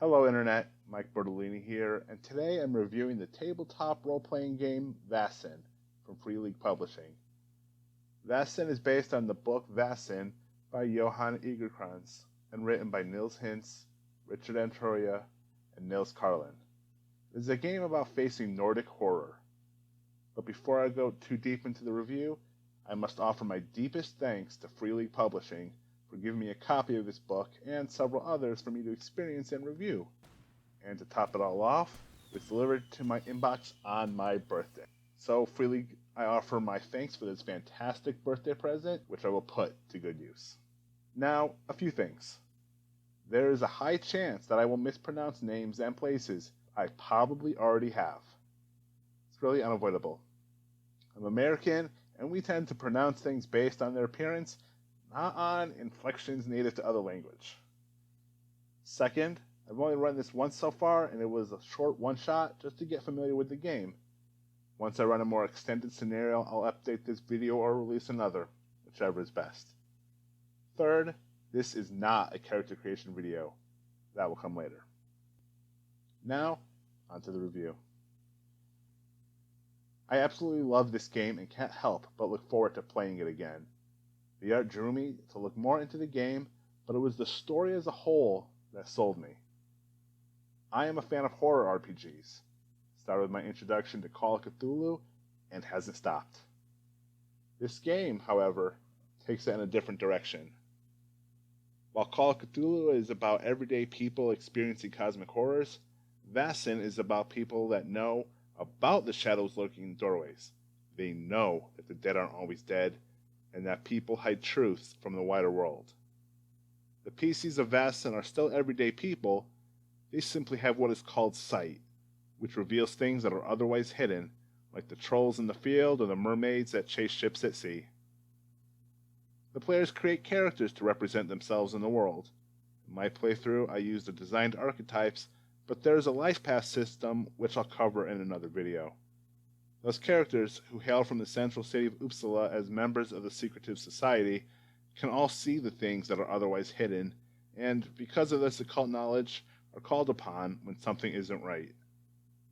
Hello Internet, Mike Bertolini here, and today I'm reviewing the tabletop role-playing game Vaesen from Free League Publishing. Vaesen is based on the book Vaesen by Johan Egerkrans and written by Nils Hintz, Richard Antoria, and Nils Carlin. It is a game about facing Nordic horror. But before I go too deep into the review, I must offer my deepest thanks to Free League Publishing for giving me a copy of this book and several others for me to experience and review. And to top it all off, it was delivered to my inbox on my birthday. So Free League, I offer my thanks for this fantastic birthday present, which I will put to good use. Now, a few things. There is a high chance that I will mispronounce names and places I probably already have. It's really unavoidable. I'm American, and we tend to pronounce things based on their appearance, not on inflections native to other language. Second, I've only run this once so far, and it was a short one-shot just to get familiar with the game. Once I run a more extended scenario, I'll update this video or release another, whichever is best. Third, this is not a character creation video. That will come later. Now, onto the review. I absolutely love this game and can't help but look forward to playing it again. The art drew me to look more into the game, but it was the story as a whole that sold me. I am a fan of horror RPGs. Started with my introduction to Call of Cthulhu and hasn't stopped. This game, however, takes it in a different direction. While Call of Cthulhu is about everyday people experiencing cosmic horrors, Vaesen is about people that know about the shadows lurking in doorways. They know that the dead aren't always dead, and that people hide truths from the wider world. The PCs of Vaesen are still everyday people. They simply have what is called sight, which reveals things that are otherwise hidden, like the trolls in the field or the mermaids that chase ships at sea. The players create characters to represent themselves in the world. In my playthrough, I used the designed archetypes, but there is a life path system which I'll cover in another video. Those characters, who hail from the central city of Uppsala as members of the secretive society, can all see the things that are otherwise hidden, and because of this occult knowledge, are called upon when something isn't right.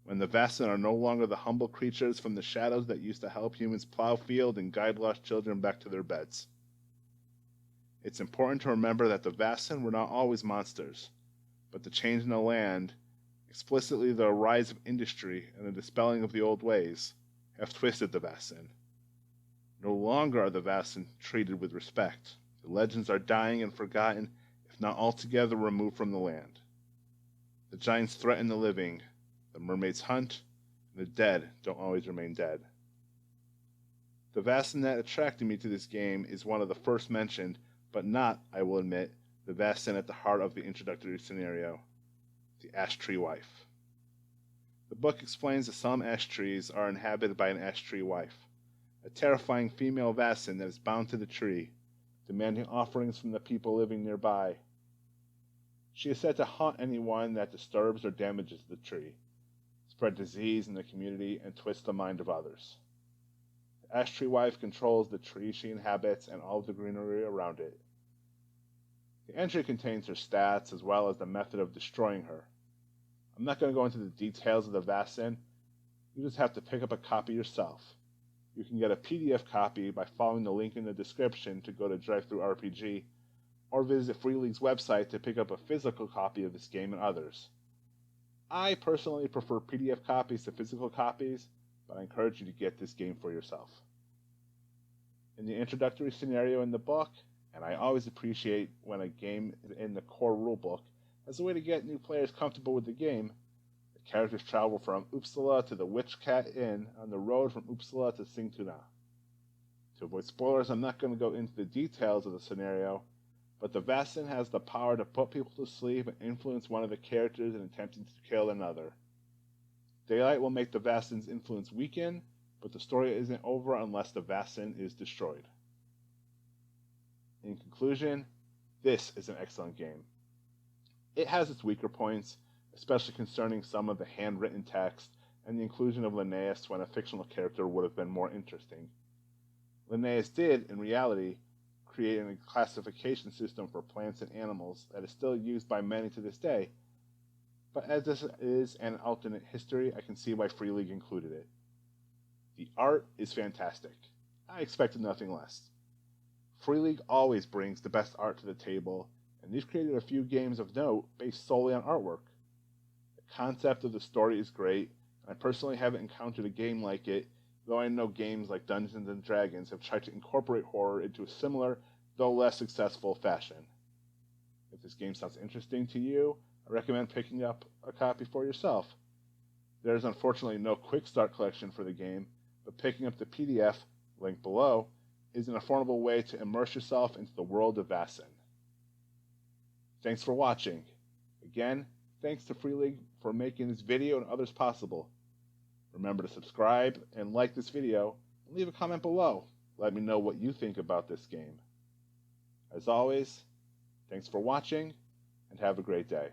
When the Vaesen are no longer the humble creatures from the shadows that used to help humans plow field and guide lost children back to their beds. It's important to remember that the Vaesen were not always monsters, but the change in the land, explicitly the rise of industry and the dispelling of the old ways, have twisted the Vaesen. No longer are the Vaesen treated with respect. The legends are dying and forgotten, if not altogether removed from the land. The giants threaten the living, the mermaids hunt, and the dead don't always remain dead. The Vaesen that attracted me to this game is one of the first mentioned, but not, I will admit, the Vaesen at the heart of the introductory scenario, the ash tree wife. The book explains that some ash trees are inhabited by an ash tree wife, a terrifying female Vaesen that is bound to the tree, demanding offerings from the people living nearby. She is said to haunt anyone that disturbs or damages the tree, spread disease in the community, and twist the mind of others. The ash tree wife controls the tree she inhabits and all of the greenery around it. The entry contains her stats as well as the method of destroying her. I'm not going to go into the details of the Vaesen. You just have to pick up a copy yourself. You can get a PDF copy by following the link in the description to go to DriveThruRPG, or visit Free League's website to pick up a physical copy of this game and others. I personally prefer PDF copies to physical copies, but I encourage you to get this game for yourself. In the introductory scenario in the book, and I always appreciate when a game is in the core rulebook, as a way to get new players comfortable with the game, the characters travel from Uppsala to the Witch Cat Inn on the road from Uppsala to Sigtuna. To avoid spoilers, I'm not going to go into the details of the scenario, but the Vaesen has the power to put people to sleep and influence one of the characters in attempting to kill another. Daylight will make the Vaesen's influence weaken, but the story isn't over unless the Vaesen is destroyed. In conclusion, this is an excellent game. It has its weaker points, especially concerning some of the handwritten text and the inclusion of Linnaeus when a fictional character would have been more interesting. Linnaeus did, in reality, create a classification system for plants and animals that is still used by many to this day, but as this is an alternate history, I can see why Free League included it. The art is fantastic. I expected nothing less. Free League always brings the best art to the table, and they've created a few games of note based solely on artwork. The concept of the story is great, and I personally haven't encountered a game like it, though I know games like Dungeons & Dragons have tried to incorporate horror into a similar, though less successful fashion. If this game sounds interesting to you, I recommend picking up a copy for yourself. There is unfortunately no quick start collection for the game, but picking up the PDF, linked below, is an affordable way to immerse yourself into the world of Vaesen. Thanks for watching. Again, thanks to Free League for making this video and others possible. Remember to subscribe and like this video, and leave a comment below. Let me know what you think about this game. As always, thanks for watching, and have a great day.